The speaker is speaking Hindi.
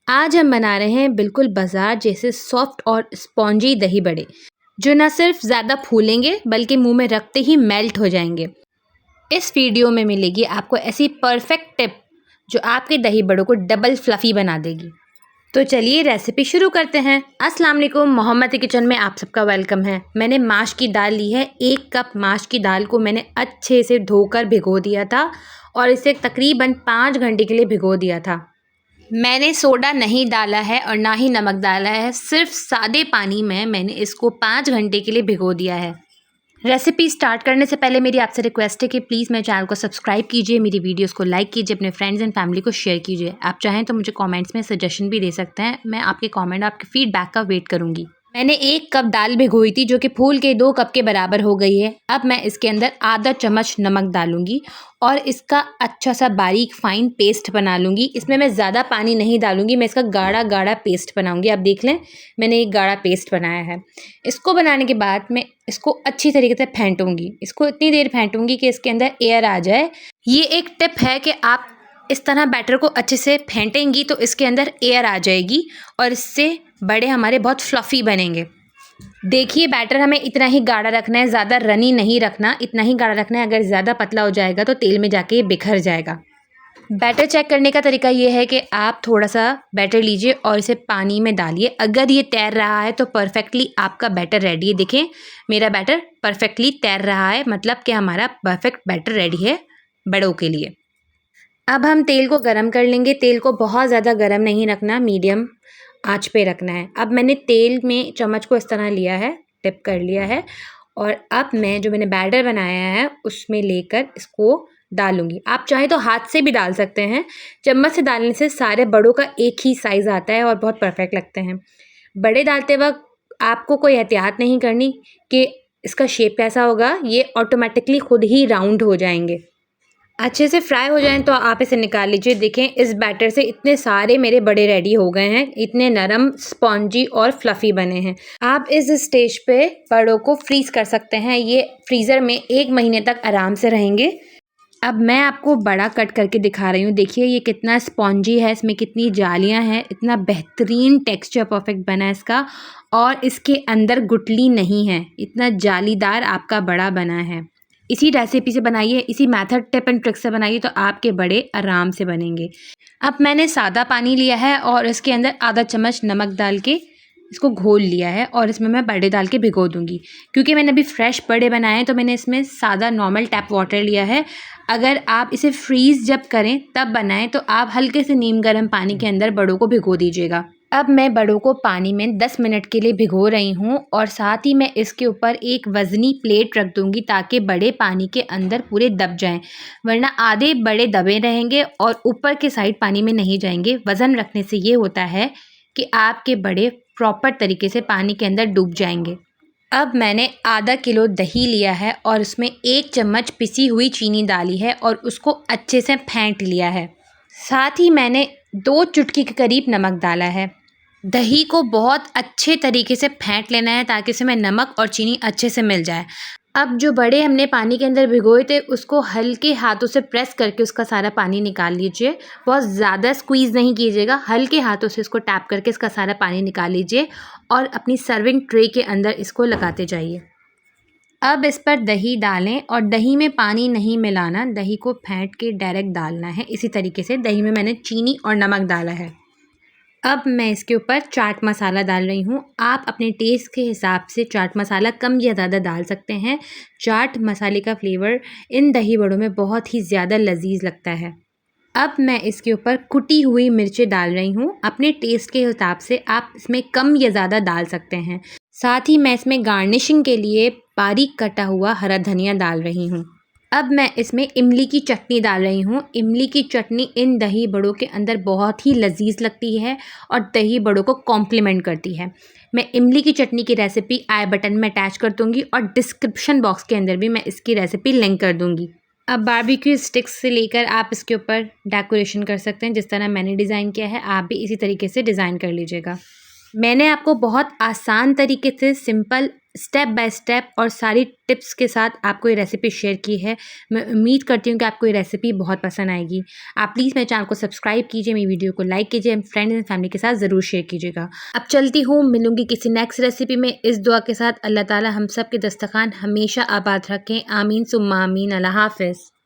आज हम बना रहे हैं बिल्कुल बाजार जैसे सॉफ्ट और स्पॉन्जी दही बड़े, जो न सिर्फ ज़्यादा फूलेंगे बल्कि मुंह में रखते ही मेल्ट हो जाएंगे। इस वीडियो में मिलेगी आपको ऐसी परफेक्ट टिप जो आपके दही बड़ों को डबल फ्लफ़ी बना देगी। तो चलिए रेसिपी शुरू करते हैं। अस्सलाम वालेकुम, मोहम्मद किचन में आप सबका वेलकम है। मैंने माश की दाल ली है। 1 कप माश की दाल को मैंने अच्छे से धोकर भिगो दिया था और इसे तकरीबन 5 घंटे के लिए भिगो दिया था। मैंने सोडा नहीं डाला है और ना ही नमक डाला है, सिर्फ सादे पानी में मैंने इसको 5 घंटे के लिए भिगो दिया है। रेसिपी स्टार्ट करने से पहले मेरी आपसे रिक्वेस्ट है कि प्लीज़ मेरे चैनल को सब्सक्राइब कीजिए, मेरी वीडियोस को लाइक कीजिए, अपने फ्रेंड्स एंड फैमिली को शेयर कीजिए। आप चाहें तो मुझे कमेंट्स में सजेशन भी दे सकते हैं। मैं आपके कमेंट, आपके फीडबैक का वेट करूँगी। मैंने 1 कप दाल भिगोई थी जो कि फूल के 2 कप के बराबर हो गई है। अब मैं इसके अंदर आधा चम्मच नमक डालूंगी और इसका अच्छा सा बारीक फाइन पेस्ट बना लूँगी। इसमें मैं ज़्यादा पानी नहीं डालूँगी, मैं इसका गाढ़ा गाढ़ा पेस्ट बनाऊँगी। आप देख लें, मैंने एक गाढ़ा पेस्ट बनाया है। इसको बनाने के बाद मैं इसको अच्छी तरीके से फेंटूँगी। इसको इतनी देर फेंटूँगी कि इसके अंदर एयर आ जाए। ये एक टिप है कि आप इस तरह बैटर को अच्छे से फेंटेंगी तो इसके अंदर एयर आ जाएगी और इससे बड़े हमारे बहुत फ्लफ़ी बनेंगे। देखिए, बैटर हमें इतना ही गाढ़ा रखना है, ज़्यादा रनी नहीं रखना, इतना ही गाढ़ा रखना है। अगर ज़्यादा पतला हो जाएगा तो तेल में जाके ये बिखर जाएगा। बैटर चेक करने का तरीका ये है कि आप थोड़ा-सा बैटर लीजिए और इसे पानी में डालिए। अगर ये तैर रहा है तो परफेक्टली आपका बैटर रेडी है। देखें, मेरा बैटर परफेक्टली तैर रहा है, मतलब कि हमारा परफेक्ट बैटर रेडी है बड़ों के लिए। अब हम तेल को गरम कर लेंगे। तेल को बहुत ज़्यादा गरम नहीं रखना, मीडियम आंच पे रखना है। अब मैंने तेल में चम्मच को इस तरह लिया है, डिप कर लिया है और अब मैं जो मैंने बैटर बनाया है उसमें लेकर इसको डालूँगी। आप चाहे तो हाथ से भी डाल सकते हैं। चम्मच से डालने से सारे बड़ों का एक ही साइज़ आता है और बहुत परफेक्ट लगते हैं। बड़े डालते वक़्त आपको कोई एहतियात नहीं करनी कि इसका शेप कैसा होगा, ये ऑटोमेटिकली खुद ही राउंड हो जाएँगे। अच्छे से फ्राई हो जाएँ तो आप इसे निकाल लीजिए। देखें, इस बैटर से इतने सारे मेरे बड़े रेडी हो गए हैं, इतने नरम, स्पॉन्जी और फ्लफ़ी बने हैं। आप इस स्टेज पे बड़ों को फ्रीज़ कर सकते हैं। ये फ्रीज़र में 1 महीने तक आराम से रहेंगे। अब मैं आपको बड़ा कट करके दिखा रही हूँ। देखिए, ये कितना स्पॉन्जी है, इसमें कितनी जालियाँ हैं, इतना बेहतरीन टेक्सचर परफेक्ट बना है इसका और इसके अंदर गुठली नहीं है। इतना जालीदार आपका बड़ा बना है। इसी रेसिपी से बनाइए, इसी मेथड टिप एंड ट्रिक से बनाइए तो आपके बड़े आराम से बनेंगे। अब मैंने सादा पानी लिया है और इसके अंदर आधा चम्मच नमक डाल के इसको घोल लिया है और इसमें मैं बड़े डाल के भिगो दूँगी। क्योंकि मैंने अभी फ्रेश बड़े बनाए हैं तो मैंने इसमें सादा नॉर्मल टैप वाटर लिया है। अगर आप इसे फ्रीज़ जब करें तब बनाएँ तो आप हल्के से नीम गर्म पानी के अंदर बड़ों को भिगो दीजिएगा। अब मैं बड़ों को पानी में 10 मिनट के लिए भिगो रही हूँ और साथ ही मैं इसके ऊपर एक वज़नी प्लेट रख दूँगी ताकि बड़े पानी के अंदर पूरे दब जाएँ, वरना आधे बड़े दबे रहेंगे और ऊपर के साइड पानी में नहीं जाएंगे। वज़न रखने से ये होता है कि आपके बड़े प्रॉपर तरीके से पानी के अंदर डूब जाएंगे। अब मैंने आधा किलो दही लिया है और उसमें 1 चम्मच पिसी हुई चीनी डाली है और उसको अच्छे से फेंट लिया है। साथ ही मैंने 2 चुटकी के करीब नमक डाला है। दही को बहुत अच्छे तरीके से फेंट लेना है ताकि इसमें नमक और चीनी अच्छे से मिल जाए। अब जो बड़े हमने पानी के अंदर भिगोए थे उसको हल्के हाथों से प्रेस करके उसका सारा पानी निकाल लीजिए। बहुत ज़्यादा स्क्वीज़ नहीं कीजिएगा, हल्के हाथों से इसको टैप करके इसका सारा पानी निकाल लीजिए और अपनी सर्विंग ट्रे के अंदर इसको लगाते जाइए। अब इस पर दही डालें और दही में पानी नहीं मिलाना, दही को फेंट के डायरेक्ट डालना है। इसी तरीके से दही में मैंने चीनी और नमक डाला है। अब मैं इसके ऊपर चाट मसाला डाल रही हूँ। आप अपने टेस्ट के हिसाब से चाट मसाला कम या ज़्यादा डाल सकते हैं। चाट मसाले का फ्लेवर इन दही बड़ों में बहुत ही ज़्यादा लजीज लगता है। अब मैं इसके ऊपर कुटी हुई मिर्चें डाल रही हूँ। अपने टेस्ट के हिसाब से आप इसमें कम या ज़्यादा डाल सकते हैं। साथ ही मैं इसमें गार्निशिंग के लिए बारीक कटा हुआ हरा धनिया डाल रही हूँ। अब मैं इसमें इमली की चटनी डाल रही हूँ। इमली की चटनी इन दही बड़ों के अंदर बहुत ही लजीज लगती है और दही बड़ों को कॉम्प्लीमेंट करती है। मैं इमली की चटनी की रेसिपी आई बटन में अटैच कर दूँगी और डिस्क्रिप्शन बॉक्स के अंदर भी मैं इसकी रेसिपी लिंक कर दूँगी। अब बारबेक्यू स्टिक्स से लेकर आप इसके ऊपर डेकोरेशन कर सकते हैं। जिस तरह मैंने डिज़ाइन किया है आप भी इसी तरीके से डिज़ाइन कर लीजिएगा। मैंने आपको बहुत आसान तरीके से सिंपल स्टेप बाय स्टेप और सारी टिप्स के साथ आपको ये रेसिपी शेयर की है। मैं उम्मीद करती हूँ कि आपको ये रेसिपी बहुत पसंद आएगी। आप प्लीज़ मेरे चैनल को सब्सक्राइब कीजिए, मेरी वीडियो को लाइक कीजिए, फ्रेंड्स एंड फैमिली के साथ ज़रूर शेयर कीजिएगा। अब चलती हूँ, मिलूंगी किसी नेक्स्ट रेसिपी में। इस दुआ के साथ अल्लाह ताला हम सब के दस्तरखान हमेशा आबाद रखें। आमीन सुम्मा आमीन। अल्लाह हाफ़िज़।